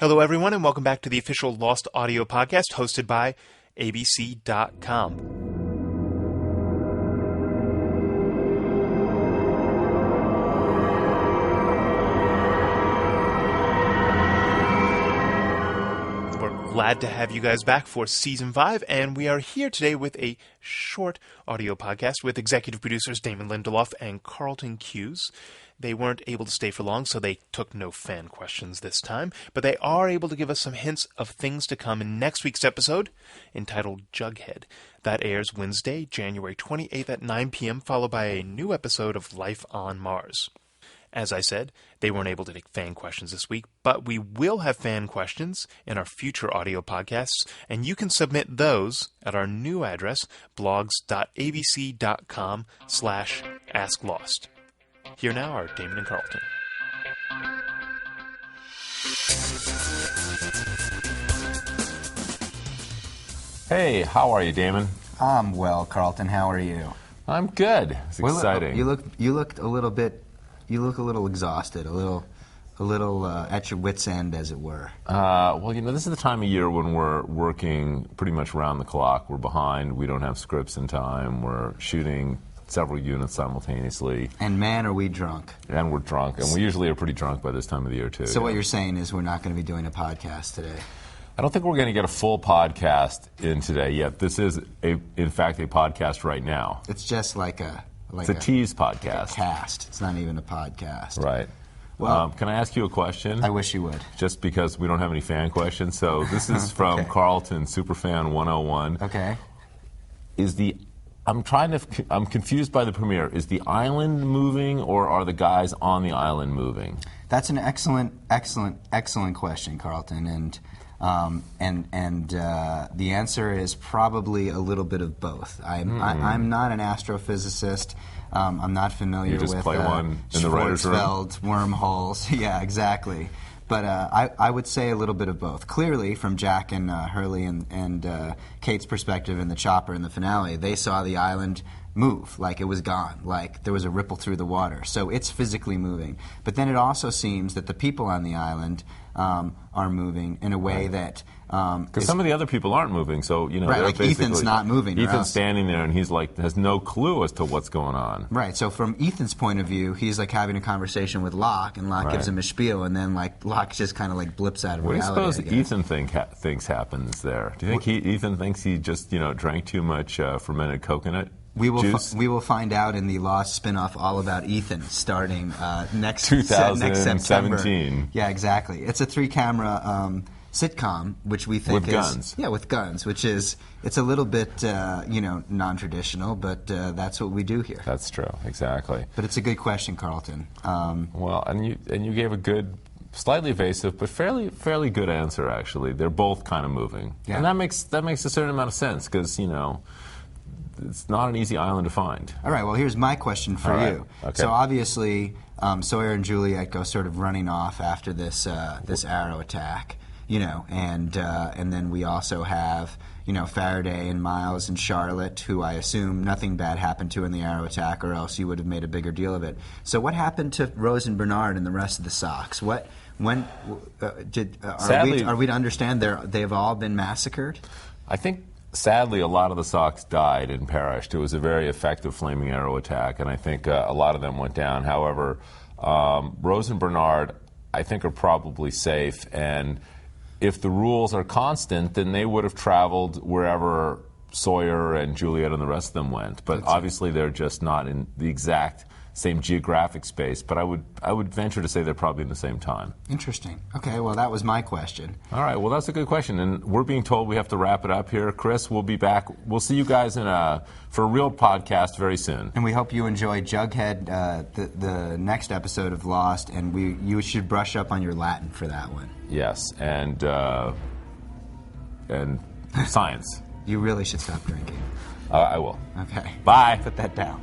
Hello, everyone, and welcome back to the official Lost audio podcast hosted by ABC.com. Glad to have you guys back for Season 5, and we are here today with a short audio podcast with executive producers Damon, Lindelof, and Carlton, Cuse. They weren't able to stay for long, so they took no fan questions this time, but they are able to give us some hints of things to come in next week's episode, entitled Jughead. That airs Wednesday, January 28th at 9 p.m., followed by a new episode of Life on Mars. As I said, they weren't able to take fan questions this week, but we will have fan questions in our future audio podcasts, and you can submit those at our new address, blogs.abc.com/asklost. Here now are Damon and Carlton. Hey, how are you, Damon? I'm well, Carlton. How are you? I'm good. It's exciting. You look a little bit. You look a little exhausted, a little at your wits' end, as it were. Well, this is the time of year when we're working pretty much around the clock. We're behind. We don't have scripts in time. We're shooting several units simultaneously. And man, are we drunk. And we're drunk. And we usually are pretty drunk by this time of the year, too. So what you're saying is we're not going to be doing a podcast today. I don't think we're going to get a full podcast in today yet. This is, in fact, a podcast right now. It's just like it's a tease podcast. Like a cast. It's not even a podcast. Right. Well, can I ask you a question? I wish you would. Just because we don't have any fan questions. So this is from Okay. Carlton, Superfan 101. Okay. I'm confused by the premiere. Is the island moving, or are the guys on the island moving? That's an excellent question, Carlton, and the answer is probably a little bit of both. I'm not an astrophysicist. I'm not familiar you just with play one in the writer's room? Schwarzschild wormholes. Yeah, exactly. But I would say a little bit of both. Clearly, from Jack and Hurley and Kate's perspective in the chopper in the finale, they saw the island move, like it was gone, like there was a ripple through the water. So it's physically moving. But then it also seems that the people on the island are moving in a way that... Because some of the other people aren't moving, so, right, like Ethan's not moving. Ethan's standing there, and he's like, has no clue as to what's going on. Right, so from Ethan's point of view, he's like having a conversation with Locke, and Locke gives him a spiel, and then like Locke just kind of like blips out of reality. What do you suppose Ethan thinks happens there? Do you think Ethan thinks he just, drank too much fermented coconut? We will find out in the Lost spinoff all about Ethan starting next 2017. September. Yeah, exactly. It's a 3-camera sitcom, which we think with guns. Yeah, with guns, which is it's a little bit non-traditional, but that's what we do here. That's true, exactly. But it's a good question, Carlton. Well, and you gave a good, slightly evasive, but fairly good answer actually. They're both kind of moving, and that makes a certain amount of sense because it's not an easy island to find. All right, well, here's my question for you. Okay. So obviously, Sawyer and Juliet go sort of running off after this arrow attack, and then we also have, Faraday and Miles and Charlotte, who I assume nothing bad happened to in the arrow attack, or else you would have made a bigger deal of it. So what happened to Rose and Bernard and the rest of the Sox? Are we to understand they have all been massacred? I think, sadly, a lot of the Sox died and perished. It was a very effective flaming arrow attack, and I think a lot of them went down. However, Rose and Bernard, I think, are probably safe, and if the rules are constant, then they would have traveled wherever Sawyer and Juliet and the rest of them went. But obviously, they're just not in the exact same geographic space, but I would venture to say they're probably in the same time. Interesting. Okay, well, that was my question. All right, well, that's a good question, and we're being told we have to wrap it up here. Chris, we'll be back. We'll see you guys for a real podcast very soon. And we hope you enjoy Jughead, the next episode of Lost, and you should brush up on your Latin for that one. Yes, and science. You really should stop drinking. I will. Okay. Bye. Put that down.